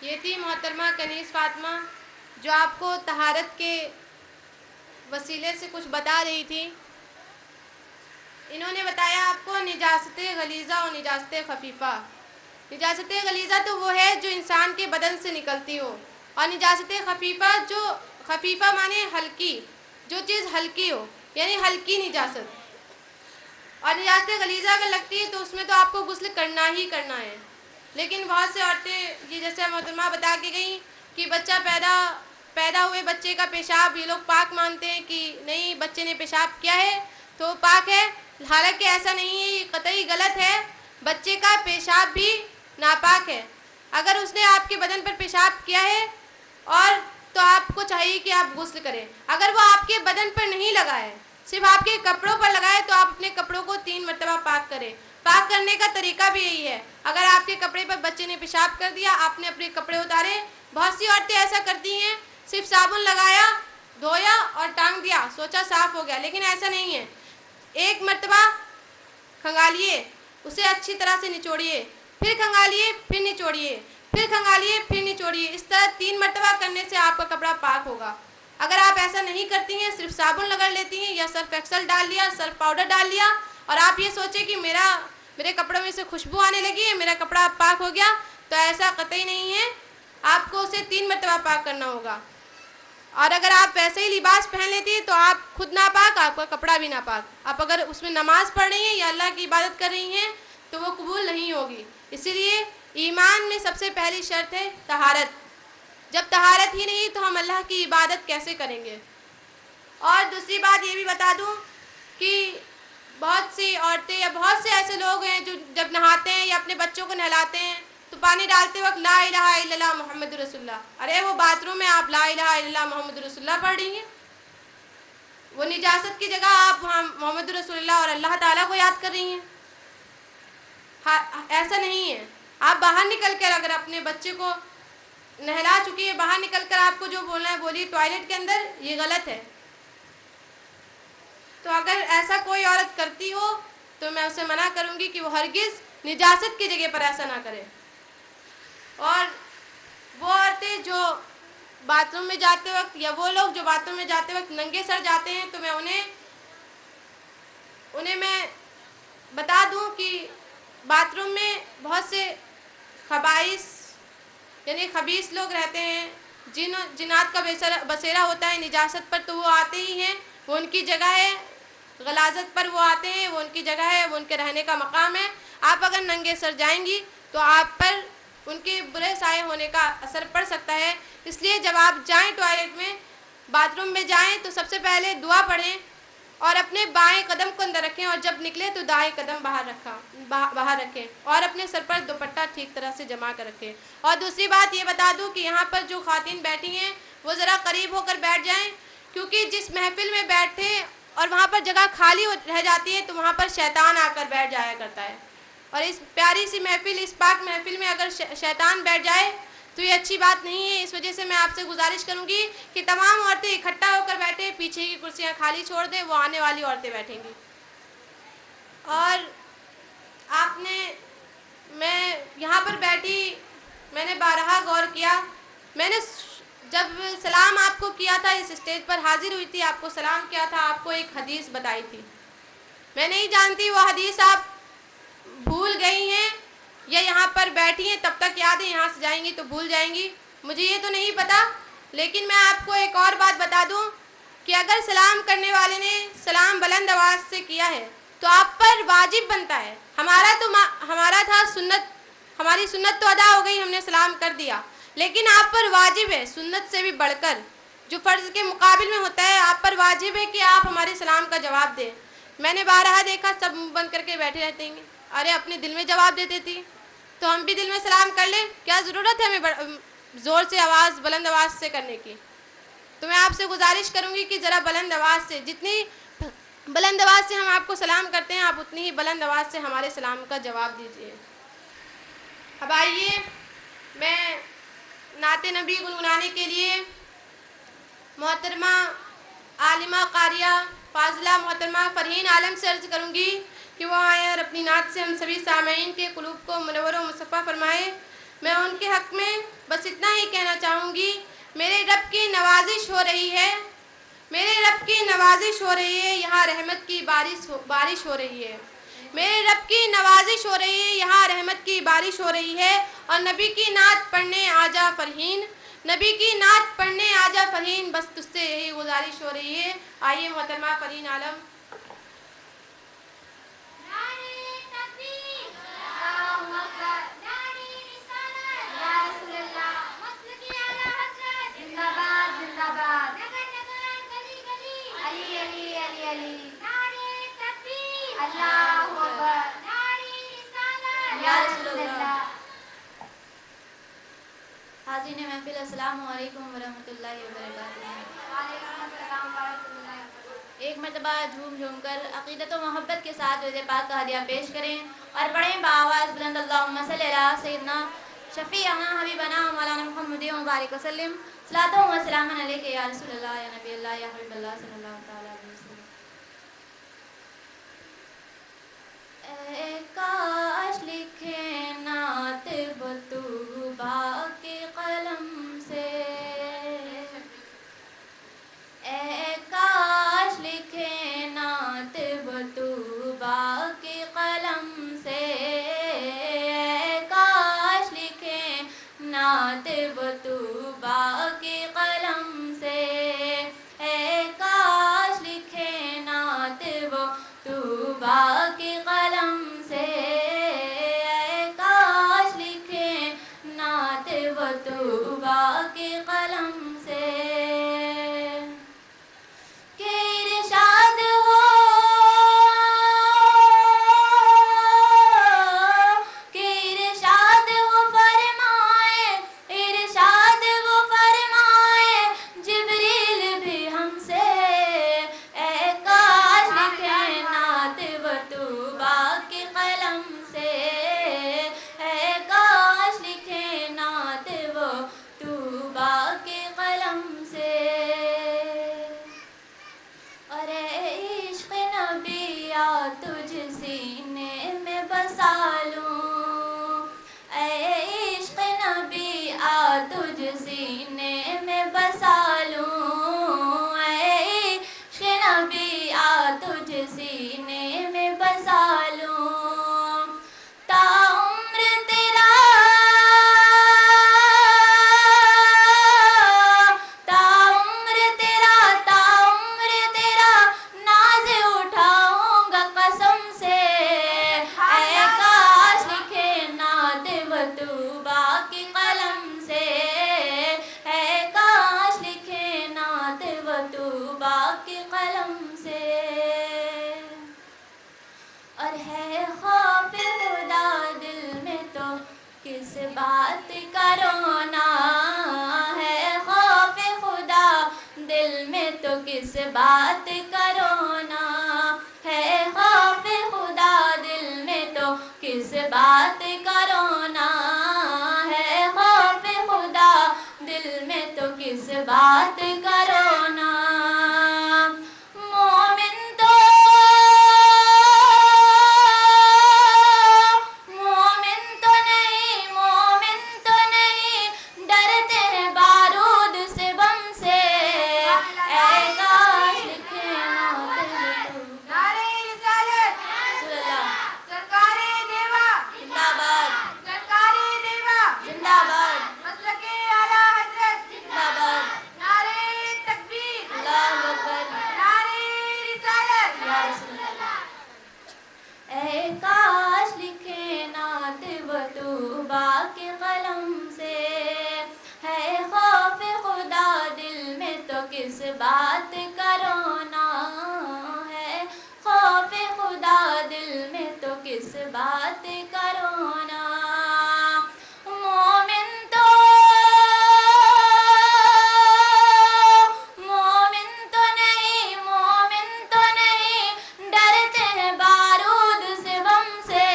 یہ تھی محترمہ کنیز فاطمہ جو آپ کو طہارت کے وسیلے سے کچھ بتا رہی تھی. انہوں نے بتایا آپ کو نجاست غلیظہ اور نجاست خفیفہ. نجاست غلیظہ تو وہ ہے جو انسان کے بدن سے نکلتی ہو، اور نجاست خفیفہ جو خفیفہ مانے ہلکی، جو چیز ہلکی ہو، یعنی ہلکی نجاست. اور نجاست غلیظہ اگر لگتی ہے تو اس میں تو آپ کو غسل کرنا ہی کرنا ہے. لیکن بہت سے عورتیں یہ جیسے محترمہ بتا کے گئیں کہ بچہ پیدا ہوئے بچے کا پیشاب یہ لوگ پاک مانتے ہیں کہ نہیں بچے نے پیشاب کیا ہے تو پاک ہے. حالانکہ ایسا نہیں ہے، یہ قطعی غلط ہے. بچے کا پیشاب بھی ناپاک ہے. اگر اس نے آپ کے بدن پر پیشاب کیا ہے اور تو آپ کو چاہیے کہ آپ غسل کریں. اگر وہ آپ کے بدن پر نہیں لگا ہے، صرف آپ کے کپڑوں پر لگا ہے، تو آپ اپنے کپڑوں کو 3 مرتبہ پاک کریں. پاک کرنے کا طریقہ بھی یہی ہے. اگر آپ کے کپڑے پر بچے نے پیشاب کر دیا، آپ نے اپنے کپڑے اتارے. بہت سی عورتیں ایسا کرتی ہیں، صرف صابن لگایا، دھویا اور ٹانگ دیا، سوچا صاف ہو گیا. لیکن ایسا نہیں ہے. 1 مرتبہ کھنگالیے، اسے اچھی طرح سے نچوڑیے، پھر کھنگالیے، پھر نچوڑیے، پھر کھنگالیے، پھر نچوڑیے. اس طرح 3 مرتبہ کرنے سے آپ کا کپڑا پاک ہوگا. اگر آپ ایسا نہیں کرتی ہیں، صرف صابن لگا لیتی ہیں یا سرف ایکسل ڈال لیا، سرف پاؤڈر ڈال لیا، اور آپ یہ سوچیں کہ میرے کپڑوں میں سے خوشبو آنے لگی ہے، میرا کپڑا پاک ہو گیا، تو ایسا قطعی نہیں ہے. آپ کو اسے 3 مرتبہ پاک کرنا ہوگا. اور اگر آپ ویسے ہی لباس پہن لیتی ہیں تو آپ خود ناپاک، آپ کا کپڑا بھی ناپاک. آپ اگر اس میں نماز پڑھ رہی ہیں یا اللہ کی عبادت کر رہی ہیں تو وہ قبول نہیں ہوگی. اسی لیے ایمان میں سب سے پہلی شرط ہے طہارت. جب طہارت ہی نہیں تو ہم اللہ کی عبادت کیسے کریں گے؟ اور دوسری بات یہ بھی بتا دوں کہ بہت سی عورتیں یا بہت سے ایسے لوگ ہیں جو جب نہاتے ہیں یا اپنے بچوں کو نہلاتے ہیں تو پانی ڈالتے وقت لا الہ الا اللہ محمد رسول اللہ. ارے وہ باتھ روم میں آپ لا الہ الا اللہ محمد رسول اللہ پڑھ رہی ہیں. وہ نجاست کی جگہ آپ محمد رسول اللہ اور اللہ تعالیٰ کو یاد کر رہی ہیں. ایسا نہیں ہے. آپ باہر نکل کر اگر اپنے بچے کو نہلا چکی ہے، باہر نکل کر آپ کو جو بولنا ہے بولیے ٹوائلٹ کے اندر، یہ غلط ہے. تو اگر ایسا کوئی عورت کرتی ہو تو میں اسے منع کروں گی کہ وہ ہرگز نجاست کی جگہ پر ایسا نہ کرے. اور وہ عورتیں جو باتھ روم میں جاتے وقت یا وہ لوگ جو باتھ روم میں جاتے وقت ننگے سر جاتے ہیں تو میں انہیں میں بتا دوں کہ باتھ روم میں بہت سے خبائث یعنی خبیث لوگ رہتے ہیں، جنات کا بسیرا ہوتا ہے نجاست پر، تو وہ آتے ہی ہیں. وہ ان کی جگہ ہے. غلاظت پر وہ آتے ہیں، وہ ان کی جگہ ہے، وہ ان کے رہنے کا مقام ہے. آپ اگر ننگے سر جائیں گی تو آپ پر ان کے برے سائے ہونے کا اثر پڑ سکتا ہے. اس لیے جب آپ جائیں ٹوائلٹ میں، باتھ روم میں جائیں تو سب سے پہلے دعا پڑھیں اور اپنے بائیں قدم کو اندر رکھیں، اور جب نکلے تو دائیں قدم باہر رکھیں، اور اپنے سر پر دوپٹہ ٹھیک طرح سے جما کر رکھیں. اور دوسری بات یہ بتا دوں کہ یہاں پر جو خواتین بیٹھی ہیں وہ ذرا قریب ہو کر بیٹھ جائیں، کیونکہ جس محفل میں بیٹھے اور وہاں پر جگہ خالی رہ جاتی ہے تو وہاں پر شیطان آ کر بیٹھ جایا کرتا ہے. اور اس پیاری سی محفل، اس پاک محفل میں اگر شیطان بیٹھ جائے تو یہ اچھی بات نہیں ہے. اس وجہ سے میں آپ سے گزارش کروں گی کہ تمام عورتیں اکٹھا ہو کر بیٹھیں، پیچھے کی کرسیاں خالی چھوڑ دیں، وہ آنے والی عورتیں بیٹھیں گی. اور میں یہاں پر بیٹھی، میں نے بارہا غور کیا. میں نے جب سلام آپ کو کیا تھا، اس اسٹیج پر حاضر ہوئی تھی، آپ کو سلام کیا تھا، آپ کو ایک حدیث بتائی تھی. میں نہیں جانتی وہ حدیث آپ بھول گئی ہیں یا یہاں پر بیٹھی ہیں تب تک یاد ہے، یہاں سے جائیں گی تو بھول جائیں گی، مجھے یہ تو نہیں پتا. لیکن میں آپ کو ایک اور بات بتا دوں کہ اگر سلام کرنے والے نے سلام بلند آواز سے کیا ہے تو آپ پر واجب بنتا ہے. ہمارا تھا سنت، ہماری سنت تو ادا ہو گئی، ہم نے سلام کر دیا، لیکن آپ پر واجب ہے سنت سے بھی بڑھ کر جو فرض کے مقابل میں ہوتا ہے، آپ پر واجب ہے کہ آپ ہمارے سلام کا جواب دیں. میں نے بارہا دیکھا سب منہ بند کر کے بیٹھے رہتے ہیں. ارے اپنے دل میں جواب دیتے تھی تو ہم بھی دل میں سلام کر لیں. کیا ضرورت ہے ہمیں زور سے بلند آواز سے کرنے کی؟ تو میں آپ سے گزارش کروں گی کہ ذرا بلند آواز سے، جتنی بلند آواز سے ہم آپ کو سلام کرتے ہیں، آپ اتنی ہی بلند آواز سے ہمارے سلام کا جواب دیجیے. اب آئیے میں نعت نبی گنگنانے کے لیے محترمہ عالمہ قاریہ فاضلہ محترمہ فرحین عالم سے عرض کروں گی کہ وہ آئیں اور اپنی نعت سے ہم سبھی سامعین کے قلوب کو منور و مصفح فرمائیں. میں ان کے حق میں بس اتنا ہی کہنا چاہوں گی، میرے رب کی نوازش ہو رہی ہے، میرے رب کی نوازش ہو رہی ہے، یہاں رحمت کی بارش ہو رہی ہے، میرے رب کی نوازش ہو رہی ہے، یہاں رحمت کی بارش ہو رہی ہے، اور نبی کی نعت پڑھنے آجا فرحین، نبی کی نعت پڑھنے آجا فرحین، بس تجھ سے یہی گزارش ہو رہی ہے۔ آئیے محترمہ فرحین عالم۔ حاضرین محفل السلام علیکم ورحمۃ اللہ وبرکاتہ۔ ایک مرتبہ جھوم جھوم کر عقیدت و محبت کے ساتھ درود پاک کا ہدیہ پیش کریں اور پڑھیں بآواز بلند اللہم صلی علی سیدنا شفیعنا حبیبنا مولانا محمد مبارک وسلم، صلاۃ و سلام علیک یا رسول اللہ یا نبی اللہ یا حبیب اللہ صلی اللہ تعالی علیہ وسلم۔ اے کاش لکھے نعت بطوبہ کے قلم سے، اے کاش لکھے نعت بطوبہ کے قلم سے، اے کاش لکھے نعت بطوبہ کے قلم سے، اے کاش لکھے نعت بطوبہ کے قلم سے، اے کاش لکھے نعت بطوبہ کے قلم سے، کہ ارشاد ہو، کہ ارشاد وہ فرمائے، ارشاد وہ فرمائے جبریل بھی ہم سے، اے کاش لکھے نعت بطوبہ کے قلم سے، اے کاش لکھے نعت بطوبہ کے قلم سے، اور اے عشق نبی آ تجھ سینے میں بسا لوں، اے عشق نبی آ تجھ سینے میں بسا لوں، اے عشق نبی آ تجھ سینے میں بسا لوں، تا عمر تیرا، تا عمر تیرا، تا عمر تیرا ناز اٹھاؤں گا قسم سے، اے کاش لکھے نعت بطوبہ کے قلم سے، اے کاش لکھے نعت بطوبہ کے قلم سے، اور ہے خوف خدا دل میں تو کس بات کا رونا، ہے خوف خدا دل میں تو کس بات کا رونا، ہے خوف خدا دل میں تو کس بات کا رونا، ہے خوف خدا دل میں تو کس بات کا رونا، مومن تو، مومن تو نہیں، مومن تو نہیں ڈرتے ہیں بارود سے بم سے، اے کاش لکھے نعت بطوبہ، رسول اللہ زندہ باد، زندہ باد، زندہ باد، اللہ اکبر، یا رسول اللہ، اے کاش لکھے نعت بطوبہ کے قلم سے، ہے خوف خدا دل میں تو کس بات کا رونا، ہے خوف خدا دل میں تو کس بات کا رونا، مومن تو، مومن تو نہیں، مومن تو نہیں ڈرتے ہیں بارود سے بم سے،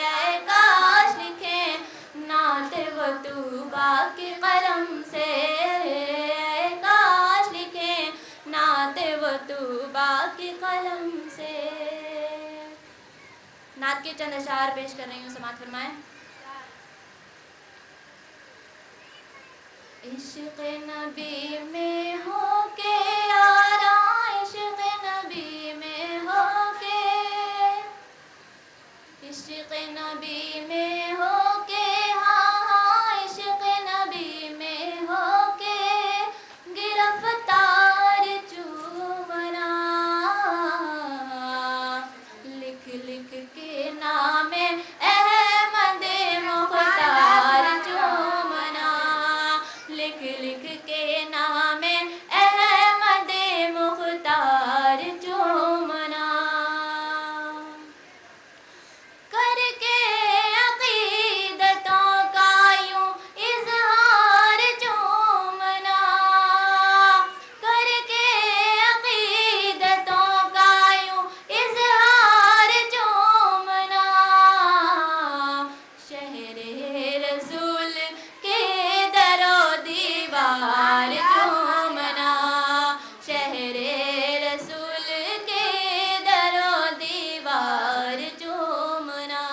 اے کاش لکھے نعت بطوبہ کے قلم سے، اے کاش لکھے نعت بطوبہ کے قلم سے۔ نعت کے چند اشعار پیش کر رہی ہوں، سماعت فرمائیں۔ عشق نبی میں ہو کے یارا، عشق نبی میں ہو کے، عشق نبی میں ہو کے، ہاں ہاں عشق نبی میں ہو کے، گرفتار چومنا، لکھ لکھ کے نام احمد مختار چومنا، لکھ لکھ کے نام احمد مختار چومنا، کر کے عقیدتوں کا یوں اظہار چومنا، کر کے عقیدتوں کا یوں اظہار چومنا، شہر رسول کے در و دیوار چومنا، شہر رسول کے در و دیوار چومنا،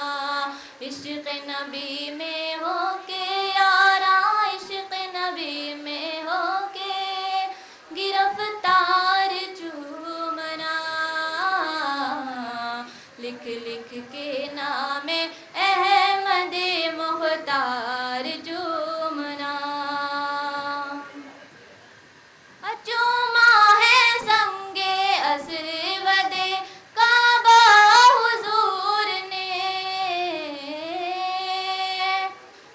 عشق نبی میں ہو کے یارا، عشق نبی میں ہو کے، گرفتار چومنا، لکھ لکھ کے نام احمد مختار چومنا، چوما ہے سنگے اسود کعبہ حضور نے،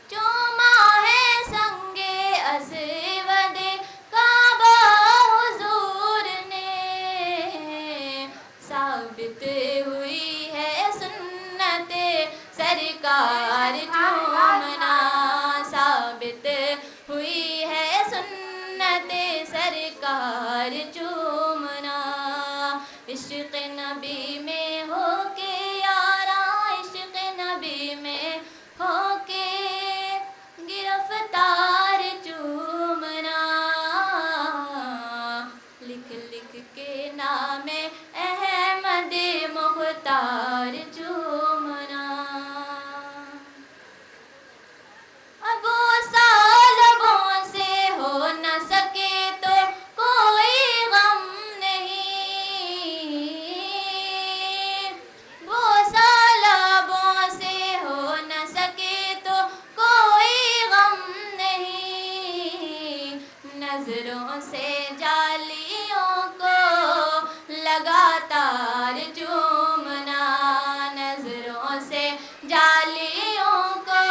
چوما ہے سنگے اسود کعبہ حضور نے، ثابت ہوئی ہے سنت سرکار چومنا، ثابت ہوئی ہے سنت سرکار چومنا، عشق نبی میں ہو کے یارا، عشق نبی میں ہو کے، گرفتار چومنا، لکھ لکھ کے نام احمد مختار چومنا، اب وہ سالبوں سے ہو نہ سکے تو کوئی غم نہیں، وہ سالبوں سے ہو نہ سکے تو کوئی غم نہیں، نظروں سے جالیوں کو لگاتار چومنا، نظروں سے جالیوں کو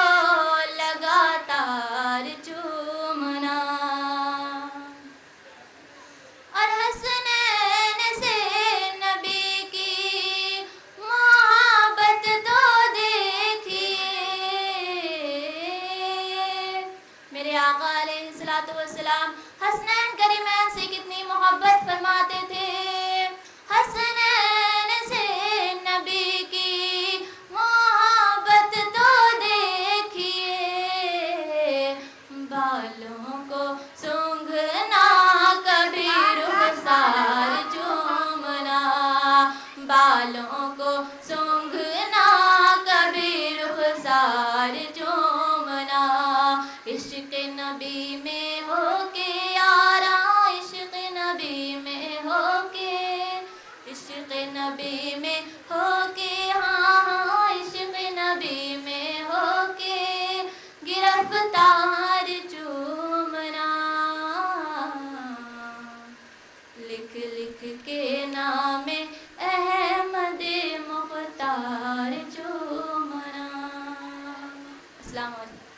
لگاتار چومنا، اور حسنین سے نبی کی محبت تو دیکھیے، میرے آقا علیہ الصلوۃ والسلام حسنین کریمین سے کتنی محبت فرماتے تھے، حسنین سے نبی کی محبت تو دیکھیے، بالوں کو سونگھنا کبھی رخسار چومنا، بالوں کو سونگھنا کبھی رخسار چومنا، عشق نبی میں ہو کے یارا، عشق نبی میں ہو کے، عشق نبی میں ہو کے، ہاں ہاں عشق نبی میں ہو کے، گرفتار چومنا، لکھ لکھ کے نام احمد مختار چومنا، السلام علیکم۔